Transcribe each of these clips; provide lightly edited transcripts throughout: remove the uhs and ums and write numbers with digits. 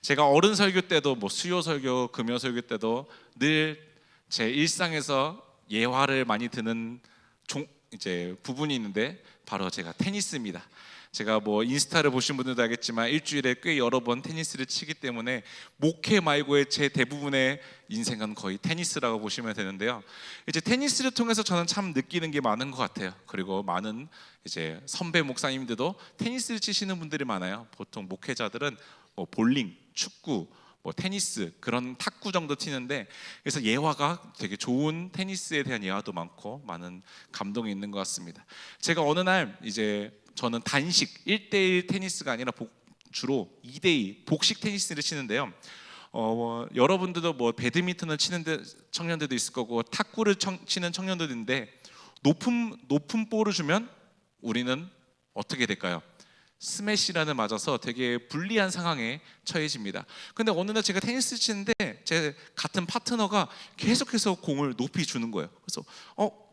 제가 어른 설교 때도 수요 설교, 금요 설교 때도 늘 제 일상에서 예화를 많이 드는 이제 부분이 있는데 바로 제가 테니스입니다. 제가 인스타를 보신 분들도 알겠지만 일주일에 꽤 여러 번 테니스를 치기 때문에 목회 말고의 제 대부분의 인생은 거의 테니스라고 보시면 되는데요. 이제 테니스를 통해서 저는 참 느끼는 게 많은 것 같아요. 그리고 많은 이제 선배 목사님들도 테니스를 치시는 분들이 많아요. 보통 목회자들은 볼링, 축구, 테니스, 그런 탁구 정도 치는데, 그래서 예화가 되게 좋은 테니스에 대한 예화도 많고 많은 감동이 있는 것 같습니다. 제가 어느 날 이제 저는 단식 1대1 테니스가 아니라 주로 2대2 복식 테니스를 치는데요. 여러분들도 배드민턴을 치는 청년들도 있을 거고 탁구를 치는 청년들도 있는데, 높은 볼을 주면 우리는 어떻게 될까요? 스매시라는 맞아서 되게 불리한 상황에 처해집니다. 근데 어느 날 제가 테니스 치는데 제 같은 파트너가 계속해서 공을 높이 주는 거예요. 그래서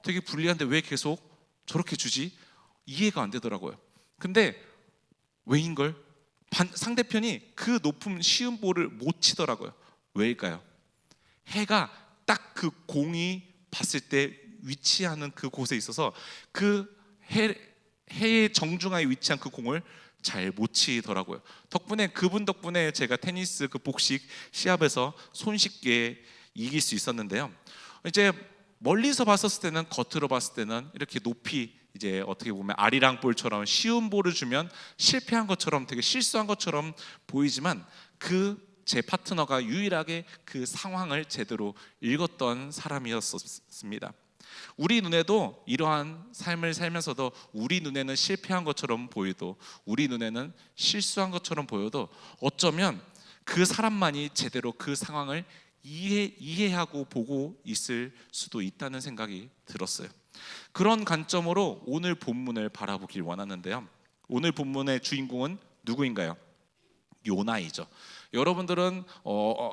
되게 불리한데 왜 계속 저렇게 주지? 이해가 안 되더라고요. 근데 왜인걸? 상대편이 그 높은 쉬운 볼을 못 치더라고요. 왜일까요? 해가 딱 그 공이 봤을 때 위치하는 그 곳에 있어서 그 해의 정중앙에 위치한 그 공을 잘 못 치더라고요. 그분 덕분에 제가 테니스 그 복식 시합에서 손쉽게 이길 수 있었는데요. 이제 멀리서 봤었을 때는, 겉으로 봤을 때는 이렇게 높이 이제 어떻게 보면 아리랑 볼처럼 쉬운 볼을 주면 실패한 것처럼, 되게 실수한 것처럼 보이지만, 제 파트너가 유일하게 그 상황을 제대로 읽었던 사람이었습니다. 우리 눈에도 이러한 삶을 살면서도 우리 눈에는 실패한 것처럼 보여도, 우리 눈에는 실수한 것처럼 보여도 어쩌면 그 사람만이 제대로 그 상황을 이해하고 보고 있을 수도 있다는 생각이 들었어요. 그런 관점으로 오늘 본문을 바라보길 원하는데요. 오늘 본문의 주인공은 누구인가요? 요나이죠. 여러분들은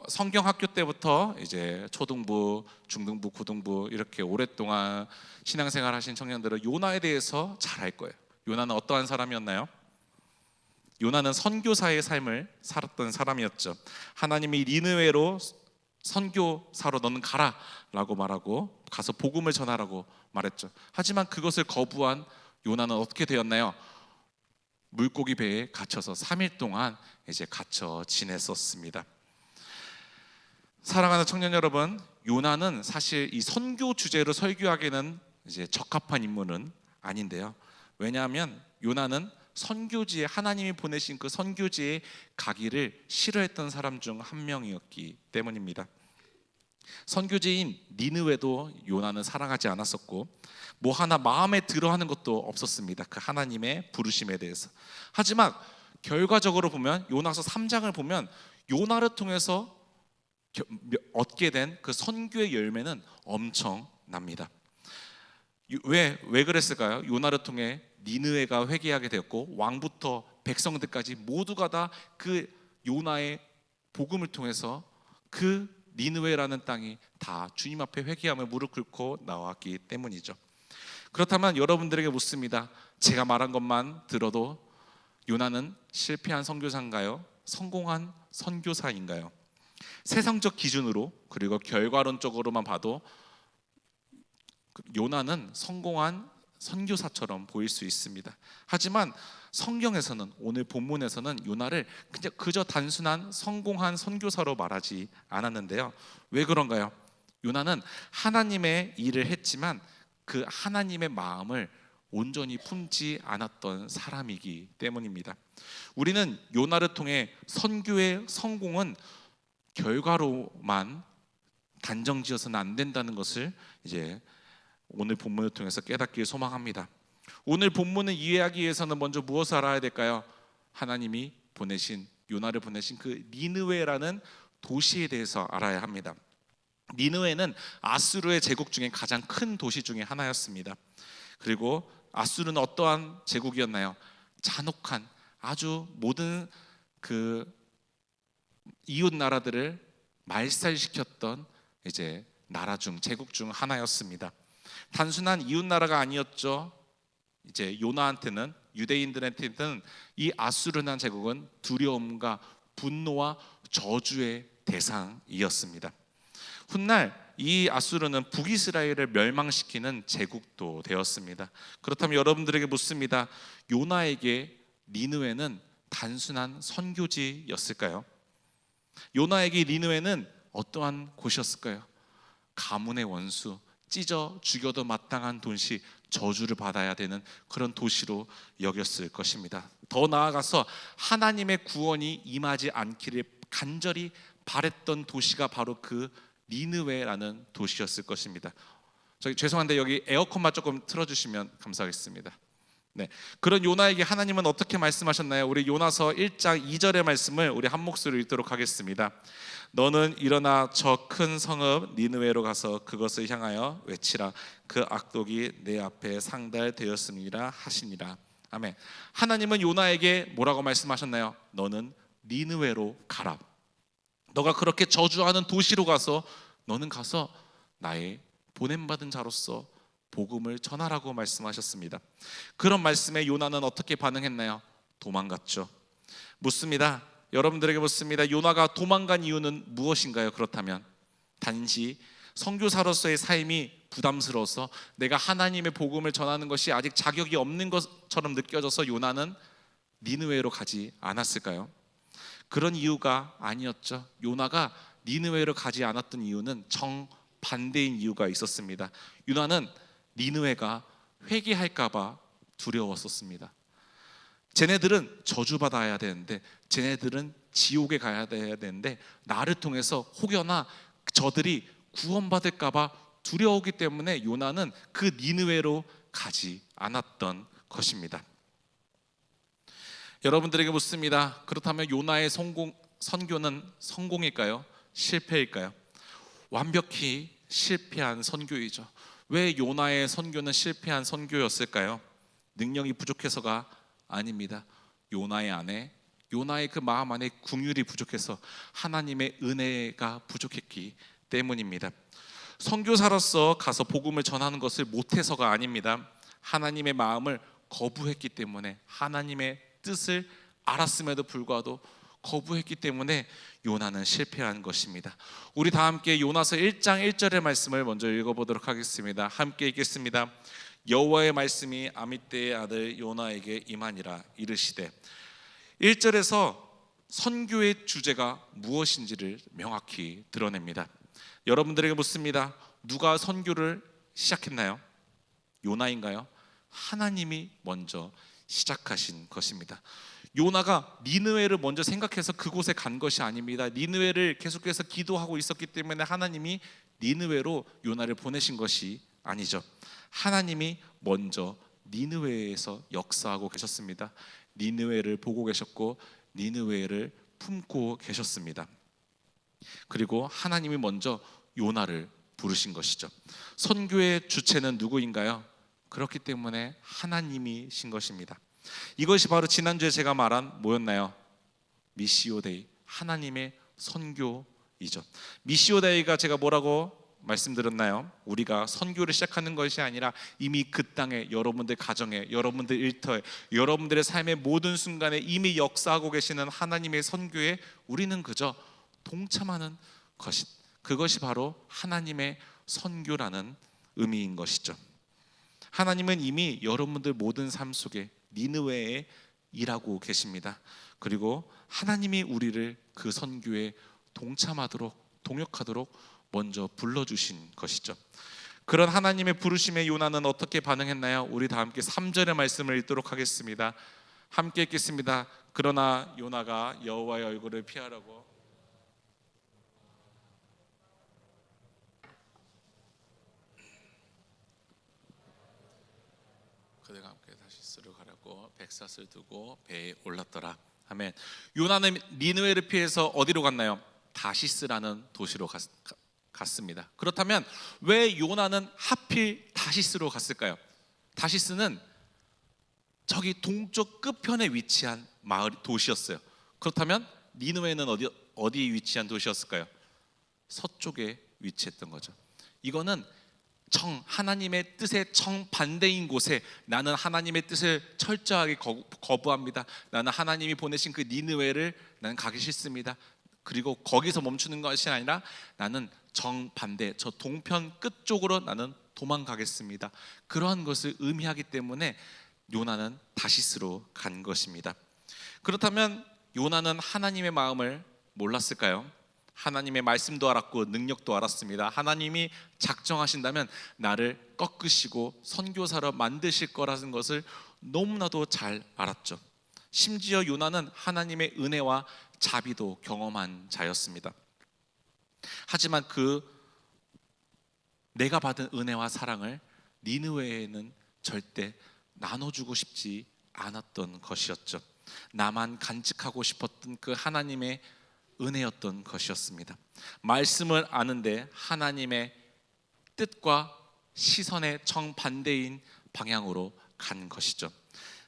성경 학교 때부터 이제 초등부, 중등부, 고등부 이렇게 오랫동안 신앙생활 하신 청년들은 요나에 대해서 잘 알 거예요. 요나는 어떠한 사람이었나요? 요나는 선교사의 삶을 살았던 사람이었죠. 하나님이 니느웨로 선교사로 너는 가라 라고 말하고 가서 복음을 전하라고 말했죠. 하지만 그것을 거부한 요나는 어떻게 되었나요? 물고기 배에 갇혀서 3일 동안 이제 갇혀 지냈었습니다. 사랑하는 청년 여러분, 요나는 사실 이 선교 주제로 설교하기는 이제 적합한 인물은 아닌데요. 왜냐하면 요나는 선교지에, 하나님이 보내신 그 선교지에 가기를 싫어했던 사람 중 한 명이었기 때문입니다. 선교지인 니느웨도 요나는 사랑하지 않았었고 하나 마음에 들어하는 것도 없었습니다. 그 하나님의 부르심에 대해서. 하지만 결과적으로 보면 요나서 3장을 보면 요나를 통해서 얻게 된 그 선교의 열매는 엄청납니다. 왜 그랬을까요? 요나를 통해 니느웨가 회개하게 되었고 왕부터 백성들까지 모두가 다 그 요나의 복음을 통해서 그 니느웨라는 땅이 다 주님 앞에 회개함을 무릎 꿇고 나왔기 때문이죠. 그렇다면 여러분들에게 묻습니다. 제가 말한 것만 들어도 요나는 실패한 선교사인가요? 성공한 선교사인가요? 세상적 기준으로, 그리고 결과론적으로만 봐도 요나는 성공한 선교사처럼 보일 수 있습니다. 하지만 성경에서는, 오늘 본문에서는 요나를 그저 단순한 성공한 선교사로 말하지 않았는데요. 왜 그런가요? 요나는 하나님의 일을 했지만 그 하나님의 마음을 온전히 품지 않았던 사람이기 때문입니다. 우리는 요나를 통해 선교의 성공은 결과로만 단정지어서는 안 된다는 것을 이제 오늘 본문을 통해서 깨닫길 소망합니다. 오늘 본문을 이해하기 위해서는 먼저 무엇을 알아야 될까요? 하나님이 요나를 보내신 그 니느웨라는 도시에 대해서 알아야 합니다. 니느웨는 아수르의 제국 중에 가장 큰 도시 중에 하나였습니다. 그리고 아수르는 어떠한 제국이었나요? 잔혹한, 아주 모든 그 이웃 나라들을 말살시켰던 이제 제국 중 하나였습니다. 단순한 이웃 나라가 아니었죠. 이제 요나한테는, 유대인들한테는 이 아수르란 제국은 두려움과 분노와 저주의 대상이었습니다. 훗날 이 아수르는 북이스라엘을 멸망시키는 제국도 되었습니다. 그렇다면 여러분들에게 묻습니다. 요나에게 니느웨는 단순한 선교지였을까요? 요나에게 니느웨는 어떠한 곳이었을까요? 가문의 원수, 찢어 죽여도 마땅한 도시, 저주를 받아야 되는 그런 도시로 여겼을 것입니다. 더 나아가서 하나님의 구원이 임하지 않기를 간절히 바랬던 도시가 바로 그 니느웨라는 도시였을 것입니다. 저기 죄송한데 여기 에어컨만 조금 틀어주시면 감사하겠습니다. 네, 그런 요나에게 하나님은 어떻게 말씀하셨나요? 우리 요나서 1장 2절의 말씀을 우리 한 목소리로 읽도록 하겠습니다. 너는 일어나 저 큰 성읍 니느웨로 가서 그것을 향하여 외치라. 그 악독이 내 앞에 상달되었음이라 하시니라. 아멘. 하나님은 요나에게 뭐라고 말씀하셨나요? 너는 니느웨로 가라. 너가 그렇게 저주하는 도시로 가서 너는 가서 나의 보냄받은 자로서 복음을 전하라고 말씀하셨습니다. 그런 말씀에 요나는 어떻게 반응했나요? 도망갔죠. 묻습니다. 여러분들에게 묻습니다. 요나가 도망간 이유는 무엇인가요? 그렇다면 단지 선교사로서의 삶이 부담스러워서 내가 하나님의 복음을 전하는 것이 아직 자격이 없는 것처럼 느껴져서 요나는 니느웨로 가지 않았을까요? 그런 이유가 아니었죠. 요나가 니느웨로 가지 않았던 이유는 정반대인 이유가 있었습니다. 요나는 니느웨가 회개할까봐 두려웠었습니다. 쟤네들은 저주받아야 되는데, 쟤네들은 지옥에 가야 되는데 나를 통해서 혹여나 저들이 구원받을까봐 두려우기 때문에 요나는 그 니느웨로 가지 않았던 것입니다. 여러분들에게 묻습니다. 그렇다면 요나의 선교는 성공일까요? 실패일까요? 완벽히 실패한 선교이죠. 왜 요나의 선교는 실패한 선교였을까요? 능력이 부족해서가 아닙니다. 요나의 안에, 요나의 그 마음 안에 긍휼이 부족해서 하나님의 은혜가 부족했기 때문입니다. 선교사로서 가서 복음을 전하는 것을 못해서가 아닙니다. 하나님의 마음을 거부했기 때문에, 하나님의 뜻을 알았음에도 불구하고 거부했기 때문에 요나는 실패한 것입니다. 우리 다 함께 요나서 1장 1절의 말씀을 먼저 읽어보도록 하겠습니다. 함께 읽겠습니다. 여호와의 말씀이 아미떼의 아들 요나에게 임하니라. 이르시되, 1절에서 선교의 주제가 무엇인지를 명확히 드러냅니다. 여러분들에게 묻습니다. 누가 선교를 시작했나요? 요나인가요? 하나님이 먼저 시작하신 것입니다. 요나가 니느웨를 먼저 생각해서 그곳에 간 것이 아닙니다. 니느웨를 계속해서 기도하고 있었기 때문에 하나님이 니느웨로 요나를 보내신 것이 아니죠. 하나님이 먼저 니느웨에서 역사하고 계셨습니다. 니느웨를 보고 계셨고 니느웨를 품고 계셨습니다. 그리고 하나님이 먼저 요나를 부르신 것이죠. 선교의 주체는 누구인가요? 그렇기 때문에 하나님이신 것입니다. 이것이 바로 지난주에 제가 말한 뭐였나요? 미시오 데이, 하나님의 선교이죠. 미시오 데이가 제가 뭐라고 말씀드렸나요? 우리가 선교를 시작하는 것이 아니라 이미 그 땅에, 여러분들 가정에, 여러분들 일터에, 여러분들의 삶의 모든 순간에 이미 역사하고 계시는 하나님의 선교에 우리는 그저 동참하는 것이, 그것이 바로 하나님의 선교라는 의미인 것이죠. 하나님은 이미 여러분들 모든 삶 속에 니느웨에 일하고 계십니다. 그리고 하나님이 우리를 그 선교에 동참하도록, 동역하도록 먼저 불러주신 것이죠. 그런 하나님의 부르심에 요나는 어떻게 반응했나요? 우리 다 함께 3절의 말씀을 읽도록 하겠습니다. 함께 읽겠습니다. 그러나 요나가 여호와의 얼굴을 피하려고 그들과 함께 다시스로 가려고 백삿을 두고 배에 올랐더라. 아멘. 요나는 니느웨를 피해서 어디로 갔나요? 다시스라는 도시로 갔습니다. 그렇다면 왜 요나는 하필 다시스로 갔을까요? 다시스는 저기 동쪽 끝편에 위치한 마을 도시였어요. 그렇다면 니느웨는 어디에 위치한 도시였을까요? 서쪽에 위치했던 거죠. 이거는 하나님의 뜻의 정반대인 곳에 나는 하나님의 뜻을 철저하게 거부합니다. 나는 하나님이 보내신 그 니느웨를 나는 가기 싫습니다. 그리고 거기서 멈추는 것이 아니라 나는 정반대, 저 동편 끝쪽으로 나는 도망가겠습니다. 그러한 것을 의미하기 때문에 요나는 다시스로 간 것입니다. 그렇다면 요나는 하나님의 마음을 몰랐을까요? 하나님의 말씀도 알았고 능력도 알았습니다. 하나님이 작정하신다면 나를 꺾으시고 선교사로 만드실 거라는 것을 너무나도 잘 알았죠. 심지어 요나는 하나님의 은혜와 자비도 경험한 자였습니다. 하지만 내가 받은 은혜와 사랑을 니느웨에는 절대 나눠주고 싶지 않았던 것이었죠. 나만 간직하고 싶었던 그 하나님의 은혜였던 것이었습니다. 말씀을 아는데 하나님의 뜻과 시선의 정반대인 방향으로 간 것이죠.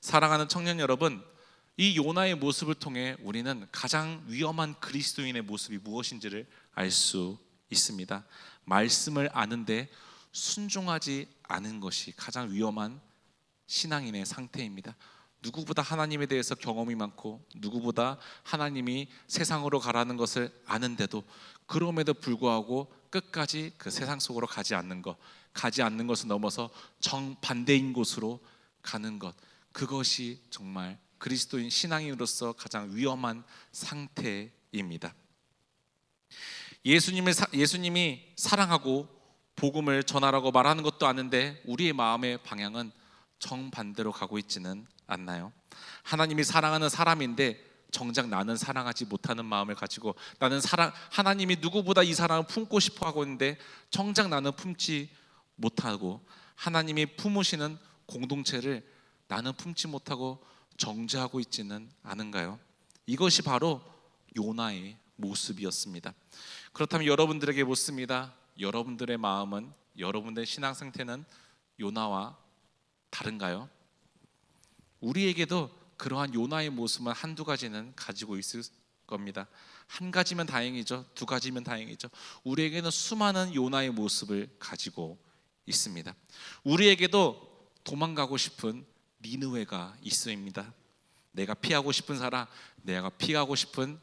사랑하는 청년 여러분, 이 요나의 모습을 통해 우리는 가장 위험한 그리스도인의 모습이 무엇인지를 알 수 있습니다. 말씀을 아는데 순종하지 않은 것이 가장 위험한 신앙인의 상태입니다. 누구보다 하나님에 대해서 경험이 많고 누구보다 하나님이 세상으로 가라는 것을 아는데도 그럼에도 불구하고 끝까지 그 세상 속으로 가지 않는 것을 넘어서 정반대인 곳으로 가는 것, 그것이 정말 그리스도인 신앙인으로서 가장 위험한 상태입니다. 예수님이 사랑하고 복음을 전하라고 말하는 것도 아는데 우리의 마음의 방향은 정반대로 가고 있지는 않나요? 하나님이 사랑하는 사람인데 정작 나는 사랑하지 못하는 마음을 가지고 하나님이 누구보다 이 사랑을 품고 싶어 하고 있는데 정작 나는 품지 못하고, 하나님이 품으시는 공동체를 나는 품지 못하고 정죄하고 있지는 않은가요? 이것이 바로 요나의 모습이었습니다. 그렇다면 여러분들에게 묻습니다. 여러분들의 마음은, 여러분들의 신앙 상태는 요나와 다른가요? 우리에게도 그러한 요나의 모습은 한두 가지는 가지고 있을 겁니다. 한 가지면 다행이죠. 두 가지면 다행이죠. 우리에게는 수많은 요나의 모습을 가지고 있습니다. 우리에게도 도망가고 싶은 니느웨가 있습니다. 내가 피하고 싶은 사람, 내가 피하고 싶은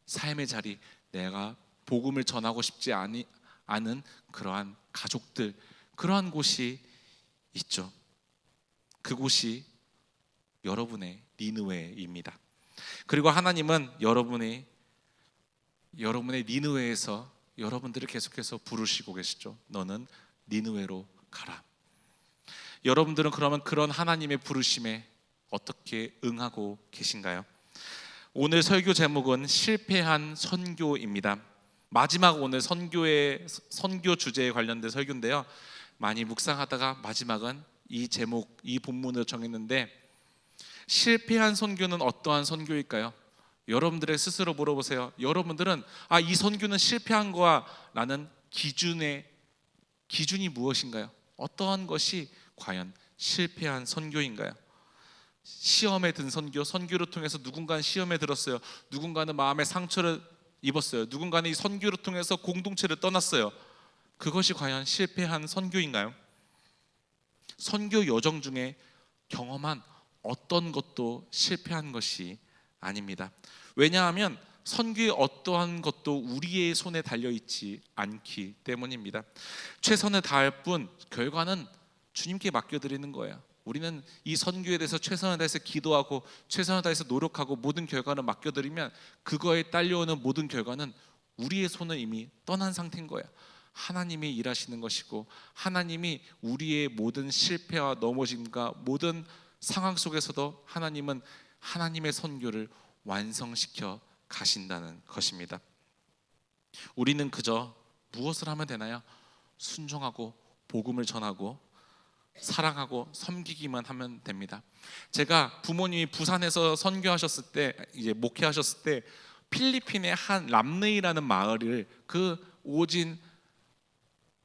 삶의 자리, 내가 복음을 전하고 싶지 않은 그러한 가족들, 그러한 곳이 있죠. 그곳이 여러분의 니느웨입니다. 그리고 하나님은 여러분의 니느웨에서 여러분들을 계속해서 부르시고 계시죠. 너는 니느웨로 가라. 여러분들은 그러면 그런 하나님의 부르심에 어떻게 응하고 계신가요? 오늘 설교 제목은 실패한 선교입니다. 마지막 오늘 선교 주제에 관련된 설교인데요. 많이 묵상하다가 마지막은 이 제목, 이 본문을 정했는데, 실패한 선교는 어떠한 선교일까요? 여러분들의 스스로 물어보세요. 여러분들은 이 선교는 실패한 거야 라는 기준이 무엇인가요? 어떠한 것이 과연 실패한 선교인가요? 시험에 든 선교를 통해서 누군가는 시험에 들었어요. 누군가는 마음의 상처를 입었어요. 누군가는 이 선교를 통해서 공동체를 떠났어요. 그것이 과연 실패한 선교인가요? 선교 여정 중에 경험한 어떤 것도 실패한 것이 아닙니다. 왜냐하면 선교의 어떠한 것도 우리의 손에 달려있지 않기 때문입니다. 최선을 다할 뿐 결과는 주님께 맡겨드리는 거예요. 우리는 이 선교에 대해서 최선을 다해서 기도하고 최선을 다해서 노력하고 모든 결과를 맡겨드리면 그거에 딸려오는 모든 결과는 우리의 손을 이미 떠난 상태인 거예요. 하나님이 일하시는 것이고 하나님이 우리의 모든 실패와 넘어짐과 모든 상황 속에서도 하나님은 하나님의 선교를 완성시켜 가신다는 것입니다. 우리는 그저 무엇을 하면 되나요? 순종하고 복음을 전하고 사랑하고 섬기기만 하면 됩니다. 제가 부모님이 부산에서 선교하셨을 때, 이제 목회하셨을 때 필리핀의 한 람레이라는 마을을, 그 오진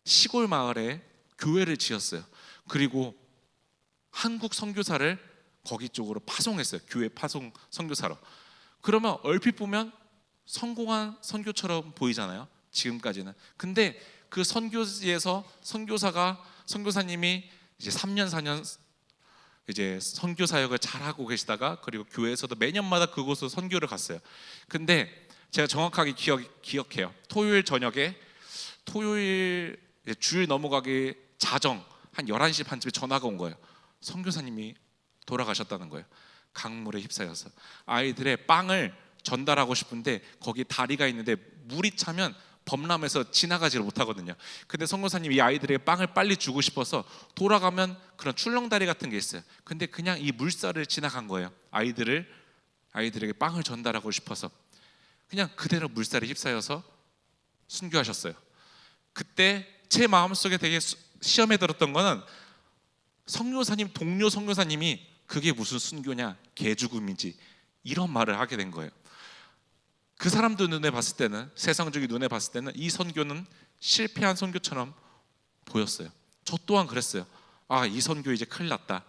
시골 마을에 교회를 지었어요. 그리고 한국 선교사를 거기 쪽으로 파송했어요. 교회 파송 선교사로. 그러면 얼핏 보면 성공한 선교처럼 보이잖아요, 지금까지는. 근데 그 선교지에서 선교사님이 이제 3년 4년 이제 선교 사역을 잘 하고 계시다가, 그리고 교회에서도 매년마다 그곳으로 선교를 갔어요. 근데 제가 정확하게 기억해요. 토요일 저녁에 주일 넘어가기 자정 한 11시 반쯤에 전화가 온 거예요. 선교사님이 돌아가셨다는 거예요. 강물에 휩싸여서. 아이들의 빵을 전달하고 싶은데 거기 다리가 있는데 물이 차면 범람해서 지나가지를 못하거든요. 근데 선교사님이 이 아이들에게 빵을 빨리 주고 싶어서 돌아가면 그런 출렁다리 같은 게 있어요. 근데 그냥 이 물살을 지나간 거예요. 아이들에게 빵을 전달하고 싶어서 그냥 그대로 물살에 휩싸여서 순교하셨어요. 그때 제 마음속에 되게 시험에 들었던 거는 동료 선교사님이 그게 무슨 순교냐, 개죽음이지, 이런 말을 하게 된 거예요. 그 사람들 눈에 봤을 때는, 세상적인 눈에 봤을 때는 이 선교는 실패한 선교처럼 보였어요. 저 또한 그랬어요. 아, 이 선교 이제 큰일 났다.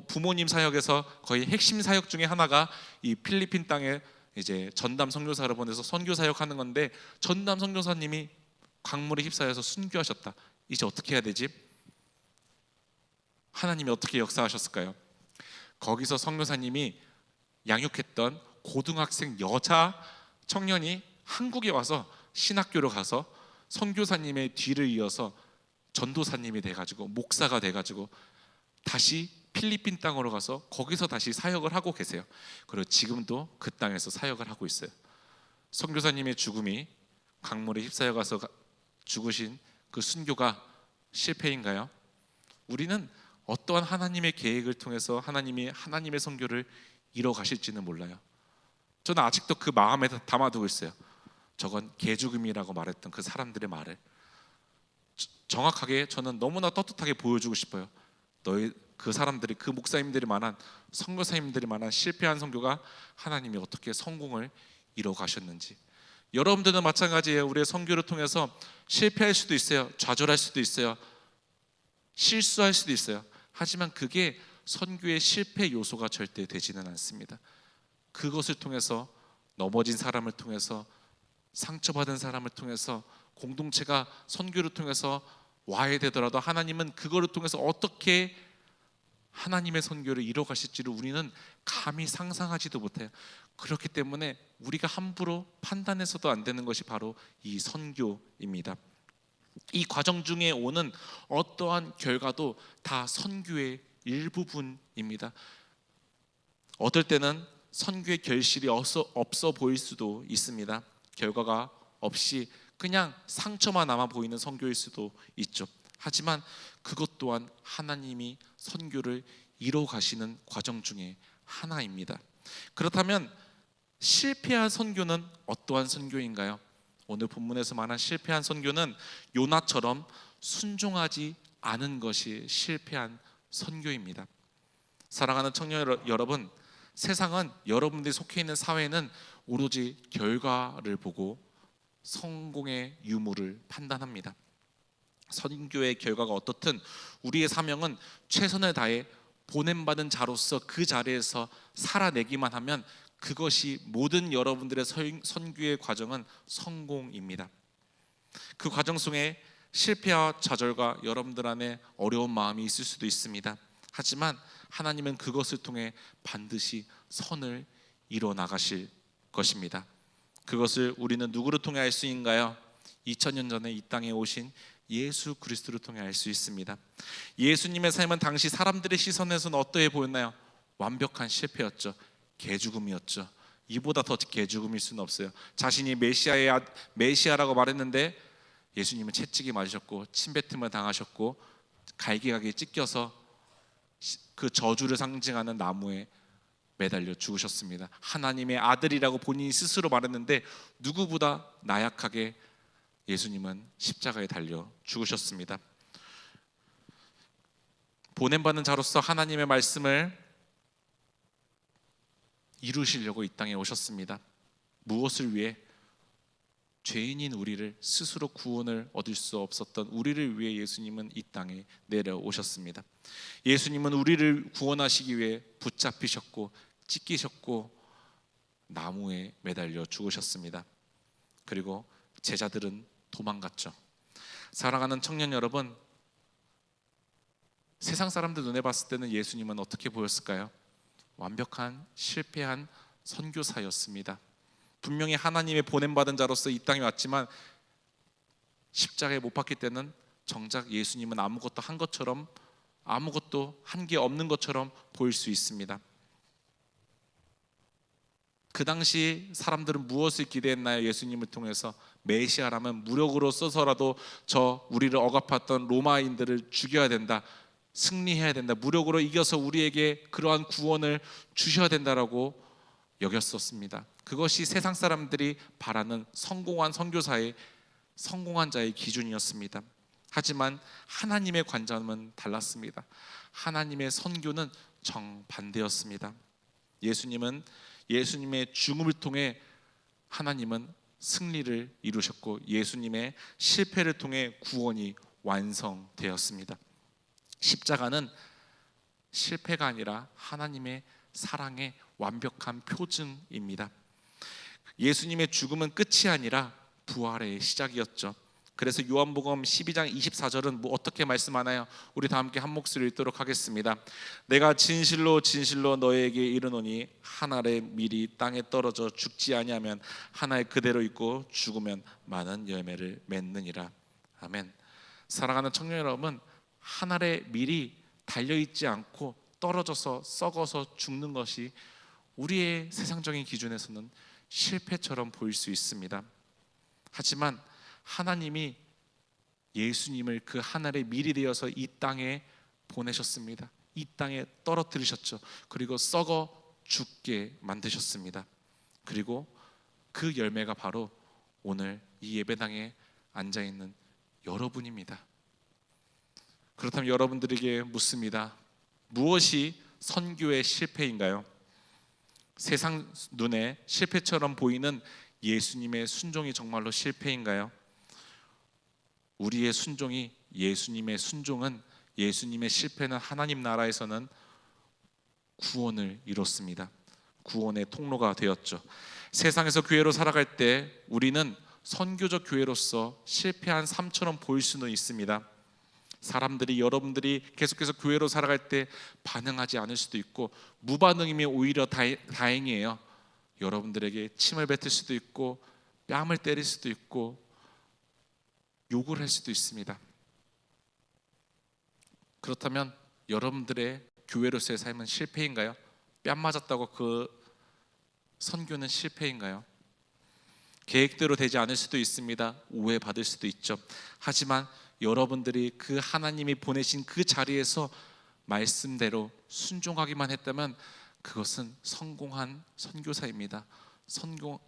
부모님 사역에서 거의 핵심 사역 중에 하나가 이 필리핀 땅에 이제 전담 선교사를 보내서 선교 사역하는 건데, 전담 선교사님이 강물에 휩싸여서 순교하셨다. 이제 어떻게 해야 되지? 하나님이 어떻게 역사하셨을까요? 거기서 선교사님이 양육했던 고등학생 여자 청년이 한국에 와서 신학교로 가서 선교사님의 뒤를 이어서 전도사님이 돼가지고 목사가 돼가지고 다시 필리핀 땅으로 가서 거기서 다시 사역을 하고 계세요. 그리고 지금도 그 땅에서 사역을 하고 있어요. 선교사님의 죽음이 강물에 휩싸여 가서 죽으신 그 순교가 실패인가요? 우리는 어떠한 하나님의 계획을 통해서 하나님의 선교를 이뤄 가실지는 몰라요. 저는 아직도 그 마음에 담아두고 있어요. 저건 개죽음이라고 말했던 그 사람들의 말을 정확하게 저는 너무나 떳떳하게 보여주고 싶어요. 그 사람들이, 그 목사님들이 말한, 선교사님들이 말한 실패한 선교가 하나님이 어떻게 성공을 이뤄 가셨는지. 여러분들은 마찬가지예요. 우리의 선교를 통해서 실패할 수도 있어요. 좌절할 수도 있어요. 실수할 수도 있어요. 하지만 그게 선교의 실패 요소가 절대 되지는 않습니다. 그것을 통해서 넘어진 사람을 통해서, 상처받은 사람을 통해서, 공동체가 선교를 통해서 와해되더라도 하나님은 그거를 통해서 어떻게 하나님의 선교를 이뤄 가실지를 우리는 감히 상상하지도 못해요. 그렇기 때문에 우리가 함부로 판단해서도 안 되는 것이 바로 이 선교입니다. 이 과정 중에 오는 어떠한 결과도 다 선교의 일부분입니다. 어떨 때는 선교의 결실이 없어 보일 수도 있습니다. 결과가 없이 그냥 상처만 남아 보이는 선교일 수도 있죠. 하지만 그것 또한 하나님이 선교를 이뤄 가시는 과정 중에 하나입니다. 그렇다면 실패한 선교는 어떠한 선교인가요? 오늘 본문에서 말한 실패한 선교는 요나처럼 순종하지 않은 것이 실패한 선교입니다. 사랑하는 청년 여러분, 세상은, 여러분들이 속해 있는 사회는 오로지 결과를 보고 성공의 유무를 판단합니다. 선교의 결과가 어떻든 우리의 사명은 최선을 다해 보냄받은 자로서 그 자리에서 살아내기만 하면 그것이 모든 여러분들의 선교의 과정은 성공입니다. 그 과정 속에 실패와 좌절과 여러분들 안에 어려운 마음이 있을 수도 있습니다. 하지만 하나님은 그것을 통해 반드시 선을 이뤄 나가실 것입니다. 그것을 우리는 누구를 통해 알 수 있는가요? 2000년 전에 이 땅에 오신 예수 그리스도를 통해 알 수 있습니다. 예수님의 삶은 당시 사람들의 시선에서는 어떠해 보였나요? 완벽한 실패였죠. 개죽음이었죠. 이보다 더 개죽음일 수는 없어요. 자신이 메시아라고 말했는데 예수님은 채찍이 맞으셨고 침뱉음을 당하셨고 갈기각에 찢겨서 그 저주를 상징하는 나무에 매달려 죽으셨습니다. 하나님의 아들이라고 본인이 스스로 말했는데 누구보다 나약하게 예수님은 십자가에 달려 죽으셨습니다. 보냄받은 자로서 하나님의 말씀을 이루시려고 이 땅에 오셨습니다. 무엇을 위해? 죄인인 우리를, 스스로 구원을 얻을 수 없었던 우리를 위해 예수님은 이 땅에 내려오셨습니다. 예수님은 우리를 구원하시기 위해 붙잡히셨고 찢기셨고 나무에 매달려 죽으셨습니다. 그리고 제자들은 도망갔죠. 사랑하는 청년 여러분, 세상 사람들 눈에 봤을 때는 예수님은 어떻게 보였을까요? 완벽한 실패한 선교사였습니다. 분명히 하나님의 보냄받은 자로서 이 땅에 왔지만 십자가에 못 박힐 때는 정작 예수님은 아무것도 한 것처럼, 아무것도 한 게 없는 것처럼 보일 수 있습니다. 그 당시 사람들은 무엇을 기대했나요? 예수님을 통해서 메시아라면 무력으로 써서라도 우리를 억압했던 로마인들을 죽여야 된다, 승리해야 된다, 무력으로 이겨서 우리에게 그러한 구원을 주셔야 된다라고 여겼었습니다. 그것이 세상 사람들이 바라는 성공한 선교사의, 성공한 자의 기준이었습니다. 하지만 하나님의 관점은 달랐습니다. 하나님의 선교는 정반대였습니다. 예수님의 죽음을 통해 하나님은 승리를 이루셨고, 예수님의 실패를 통해 구원이 완성되었습니다. 십자가는 실패가 아니라 하나님의 사랑의 완벽한 표징입니다. 예수님의 죽음은 끝이 아니라 부활의 시작이었죠. 그래서 요한복음 12장 24절은 어떻게 말씀하나요? 우리 다 함께 한 목소리 읽도록 하겠습니다. 내가 진실로 진실로 너에게 이르노니 한 알의 밀이 땅에 떨어져 죽지 아니하면 한 알 그대로 있고 죽으면 많은 열매를 맺느니라. 아멘. 사랑하는 청년 여러분, 한 알의 밀이 달려있지 않고 떨어져서 썩어서 죽는 것이 우리의 세상적인 기준에서는 실패처럼 보일 수 있습니다. 하지만 하나님이 예수님을 그 하늘의 밀이 되어서 이 땅에 보내셨습니다. 이 땅에 떨어뜨리셨죠. 그리고 썩어 죽게 만드셨습니다. 그리고 그 열매가 바로 오늘 이 예배당에 앉아있는 여러분입니다. 그렇다면 여러분들에게 묻습니다. 무엇이 선교의 실패인가요? 세상 눈에 실패처럼 보이는 예수님의 순종이 정말로 실패인가요? 우리의 순종이, 예수님의 순종은, 예수님의 실패는 하나님 나라에서는 구원을 이뤘습니다. 구원의 통로가 되었죠. 세상에서 교회로 살아갈 때 우리는 선교적 교회로서 실패한 삶처럼 보일 수는 있습니다. 사람들이, 여러분들이 계속해서 교회로 살아갈 때 반응하지 않을 수도 있고, 무반응이면 오히려 다행이에요. 여러분들에게 침을 뱉을 수도 있고, 뺨을 때릴 수도 있고, 욕을 할 수도 있습니다. 그렇다면 여러분들의 교회로서의 삶은 실패인가요? 뺨 맞았다고 그 선교는 실패인가요? 계획대로 되지 않을 수도 있습니다. 오해받을 수도 있죠. 하지만 여러분들이 그 하나님이 보내신 그 자리에서 말씀대로 순종하기만 했다면 그것은 성공한 선교사입니다.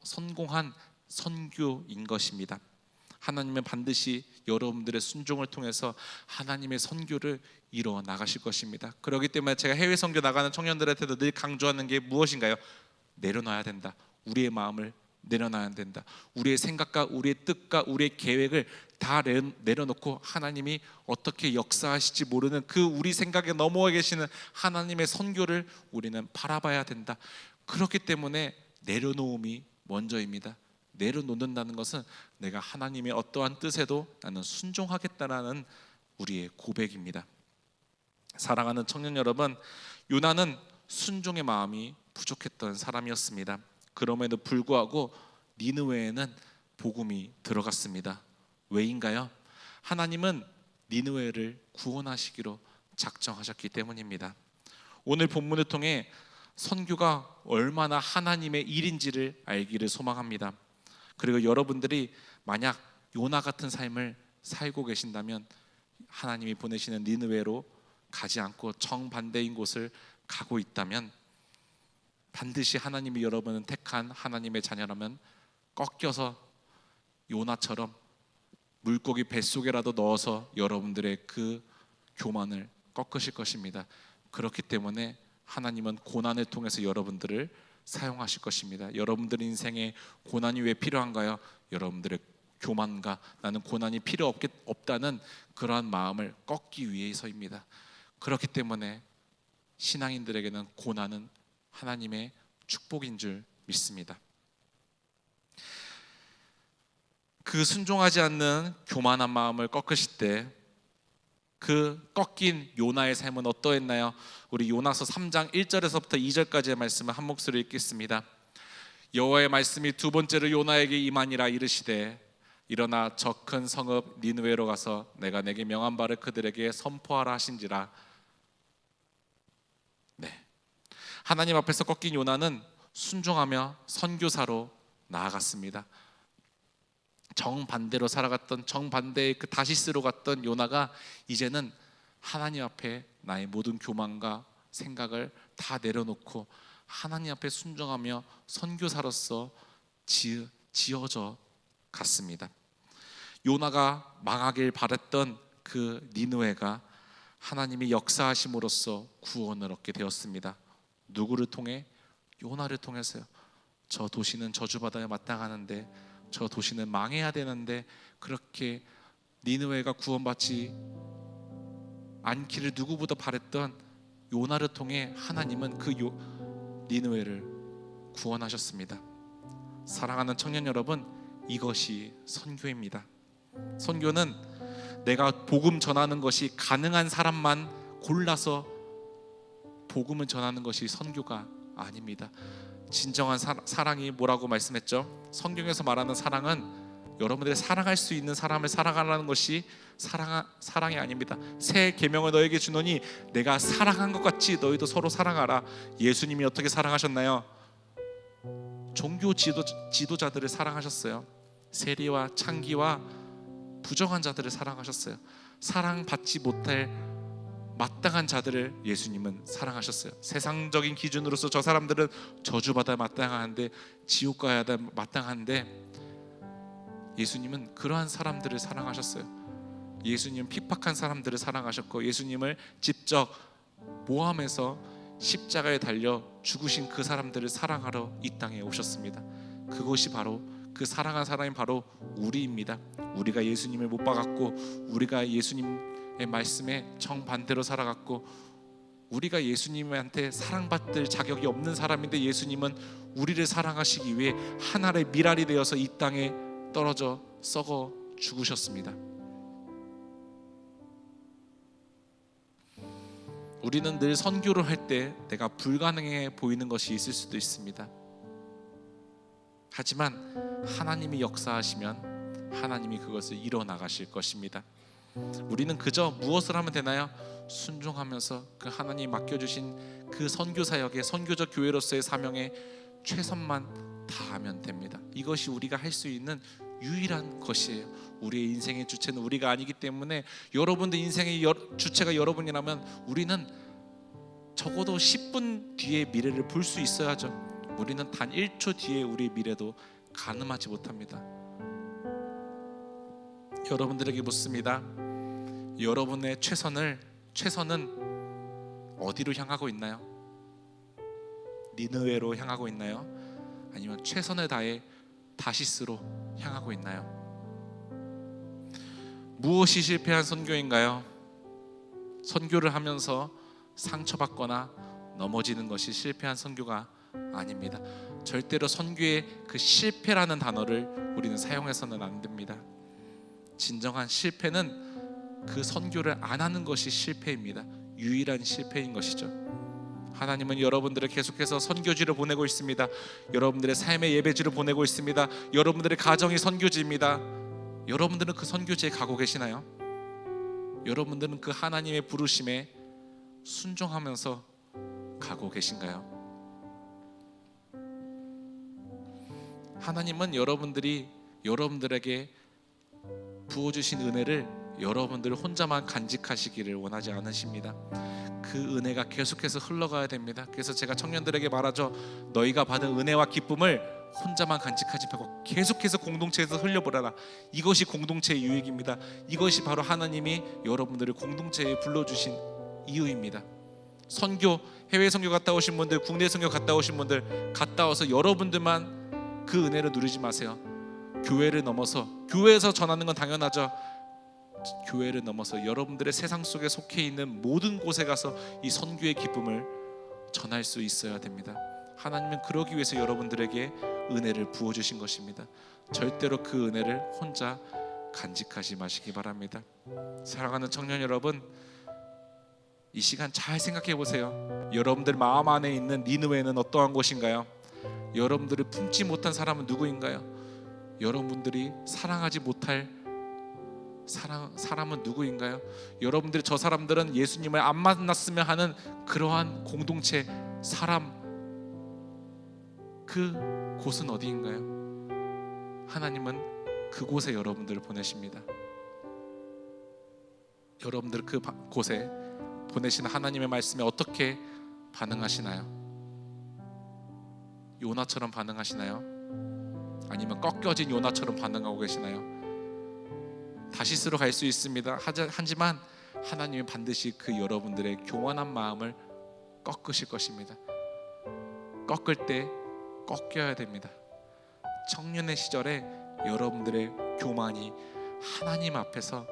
성공한 선교인 것입니다. 하나님은 반드시 여러분들의 순종을 통해서 하나님의 선교를 이루어 나가실 것입니다. 그렇기 때문에 제가 해외 선교 나가는 청년들한테도 늘 강조하는 게 무엇인가요? 내려놔야 된다. 우리의 마음을 내려놔야 된다. 우리의 생각과 우리의 뜻과 우리의 계획을 다 내려놓고 하나님이 어떻게 역사하실지 모르는 그 우리 생각에 넘어와 계시는 하나님의 선교를 우리는 바라봐야 된다. 그렇기 때문에 내려놓음이 먼저입니다. 내려놓는다는 것은 내가 하나님의 어떠한 뜻에도 나는 순종하겠다라는 우리의 고백입니다. 사랑하는 청년 여러분, 요나는 순종의 마음이 부족했던 사람이었습니다. 그럼에도 불구하고 니느웨에는 복음이 들어갔습니다. 왜인가요? 하나님은 니느웨를 구원하시기로 작정하셨기 때문입니다. 오늘 본문을 통해 선교가 얼마나 하나님의 일인지를 알기를 소망합니다. 그리고 여러분들이 만약 요나 같은 삶을 살고 계신다면, 하나님이 보내시는 니느웨로 가지 않고 정반대인 곳을 가고 있다면, 반드시 하나님이 여러분은 택한 하나님의 자녀라면 꺾여서 요나처럼 물고기 뱃속에라도 넣어서 여러분들의 그 교만을 꺾으실 것입니다. 그렇기 때문에 하나님은 고난을 통해서 여러분들을 사용하실 것입니다. 여러분들 인생에 고난이 왜 필요한가요? 여러분들의 교만과 나는 고난이 필요 없다는 그러한 마음을 꺾기 위해서입니다. 그렇기 때문에 신앙인들에게는 고난은 하나님의 축복인 줄 믿습니다. 그 순종하지 않는 교만한 마음을 꺾으실 때 그 꺾인 요나의 삶은 어떠했나요? 우리 요나서 3장 1절에서부터 2절까지의 말씀을 한 목소리로 읽겠습니다. 여호와의 말씀이 두 번째로 요나에게 임하니라. 이르시되 일어나 저 큰 성읍 니느웨로 가서 내가 내게 명한 바를 그들에게 선포하라 하신지라. 네, 하나님 앞에서 꺾인 요나는 순종하며 선교사로 나아갔습니다. 정반대로 살아갔던, 정반대의 그 다시스로 갔던 요나가 이제는 하나님 앞에 나의 모든 교만과 생각을 다 내려놓고 하나님 앞에 순종하며 선교사로서 지어져 갔습니다. 요나가 망하길 바랬던 그 니느웨가 하나님이 역사하심으로써 구원을 얻게 되었습니다. 누구를 통해? 요나를 통해서요. 저 도시는 저주받아야 마땅하는데, 저 도시는 망해야 되는데, 그렇게 니느웨가 구원받지 않기를 누구보다 바랬던 요나를 통해 하나님은 그 니느웨를 구원하셨습니다. 사랑하는 청년 여러분, 이것이 선교입니다. 선교는 내가 복음 전하는 것이 가능한 사람만 골라서 복음을 전하는 것이 선교가 아닙니다. 진정한 사랑이 뭐라고 말씀했죠? 성경에서 말하는 사랑은 여러분들이 사랑할 수 있는 사람을 사랑하라는 것이 사랑이 아닙니다. 새 계명을 너에게 주노니 내가 사랑한 것 같이 너희도 서로 사랑하라. 예수님이 어떻게 사랑하셨나요? 종교 지도자들을 사랑하셨어요. 세리와 창기와 부정한 자들을 사랑하셨어요. 사랑받지 못할 마땅한 자들을 예수님은 사랑하셨어요. 세상적인 기준으로서 저 사람들은 저주받아 마땅한데, 지옥 가야 마땅한데, 예수님은 그러한 사람들을 사랑하셨어요. 예수님은 핍박한 사람들을 사랑하셨고, 예수님을 직접 모함해서 십자가에 달려 죽으신 그 사람들을 사랑하러 이 땅에 오셨습니다. 그것이 바로, 그 사랑한 사람이 바로 우리입니다. 우리가 예수님을 못 박았고, 우리가 예수님의 말씀에 정반대로 살아갔고, 우리가 예수님한테 사랑받을 자격이 없는 사람인데 예수님은 우리를 사랑하시기 위해 한 알의 밀알이 되어서 이 땅에 떨어져 썩어 죽으셨습니다. 우리는 늘 선교를 할 때 내가 불가능해 보이는 것이 있을 수도 있습니다. 하지만 하나님이 역사하시면 하나님이 그것을 이뤄나가실 것입니다. 우리는 그저 무엇을 하면 되나요? 순종하면서 그 하나님이 맡겨주신 그 선교사역의, 선교적 교회로서의 사명에 최선만 다하면 됩니다. 이것이 우리가 할 수 있는 유일한 것이에요. 우리의 인생의 주체는 우리가 아니기 때문에, 여러분들 인생의 주체가 여러분이라면 우리는 적어도 10분 뒤의 미래를 볼 수 있어야죠. 우리는 단 1초 뒤에 우리의 미래도 가늠하지 못합니다. 여러분들에게 묻습니다. 여러분의 최선은 어디로 향하고 있나요? 니느웨로 향하고 있나요? 아니면 최선을 다해 다시스로 향하고 있나요? 무엇이 실패한 선교인가요? 선교를 하면서 상처받거나 넘어지는 것이 실패한 선교가 아닙니다. 절대로 선교의 그 실패라는 단어를 우리는 사용해서는 안 됩니다. 진정한 실패는 그 선교를 안 하는 것이 실패입니다. 유일한 실패인 것이죠. 하나님은 여러분들을 계속해서 선교지로 보내고 있습니다. 여러분들의 삶의 예배지로 보내고 있습니다. 여러분들의 가정이 선교지입니다. 여러분들은 그 선교지에 가고 계시나요? 여러분들은 그 하나님의 부르심에 순종하면서 가고 계신가요? 하나님은 여러분들에게 부어주신 은혜를 여러분들 혼자만 간직하시기를 원하지 않으십니다. 그 은혜가 계속해서 흘러가야 됩니다. 그래서 제가 청년들에게 말하죠. 너희가 받은 은혜와 기쁨을 혼자만 간직하지 말고 계속해서 공동체에서 흘려보라라. 이것이 공동체의 유익입니다. 이것이 바로 하나님이 여러분들을 공동체에 불러주신 이유입니다. 선교, 해외 선교 갔다 오신 분들, 국내 선교 갔다 오신 분들, 갔다 와서 여러분들만 그 은혜를 누리지 마세요. 교회를 넘어서, 교회에서 전하는 건 당연하죠. 교회를 넘어서 여러분들의 세상 속에 속해 있는 모든 곳에 가서 이 선교의 기쁨을 전할 수 있어야 됩니다. 하나님은 그러기 위해서 여러분들에게 은혜를 부어주신 것입니다. 절대로 그 은혜를 혼자 간직하지 마시기 바랍니다. 사랑하는 청년 여러분, 이 시간 잘 생각해 보세요. 여러분들 마음 안에 있는 니느웨는 어떠한 곳인가요? 여러분들을 품지 못한 사람은 누구인가요? 여러분들이 사랑하지 못할 사람은 누구인가요? 여러분들이 저 사람들은 예수님을 안 만났으면 하는 그러한 공동체, 사람, 그 곳은 어디인가요? 하나님은 그곳에 여러분들을 보내십니다. 여러분들 그 곳에 보내신 하나님의 말씀에 어떻게 반응하시나요? 요나처럼 반응하시나요? 아니면 꺾여진 요나처럼 반응하고 계시나요? 다시스로 갈 수 있습니다. 하지만 하나님이 반드시 그 여러분들의 교만한 마음을 꺾으실 것입니다. 꺾을 때 꺾여야 됩니다. 청년의 시절에 여러분들의 교만이 하나님 앞에서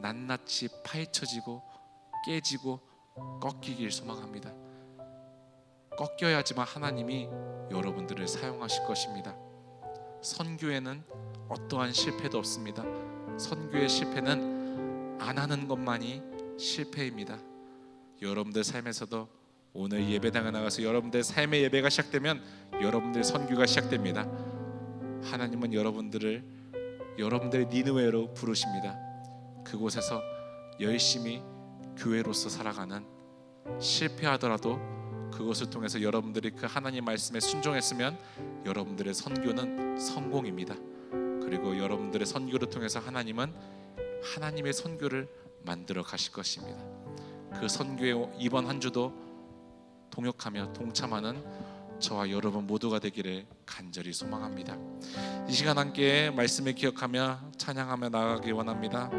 낱낱이 파헤쳐지고 깨지고 꺾이길 소망합니다. 꺾여야지만 하나님이 여러분들을 사용하실 것입니다. 선교에는 어떠한 실패도 없습니다. 선교의 실패는 안 하는 것만이 실패입니다. 여러분들 삶에서도 오늘 예배당에 나가서 여러분들 삶의 예배가 시작되면 여러분들 선교가 시작됩니다. 하나님은 여러분들의 니느웨로 부르십니다. 그곳에서 열심히 교회로서 살아가는, 실패하더라도 그것을 통해서 여러분들이 그 하나님 말씀에 순종했으면 여러분들의 선교는 성공입니다. 그리고 여러분들의 선교를 통해서 하나님은 하나님의 선교를 만들어 가실 것입니다. 그 선교에 이번 한 주도 동역하며 동참하는 저와 여러분 모두가 되기를 간절히 소망합니다. 이 시간 함께 말씀을 기억하며 찬양하며 나아가기 원합니다.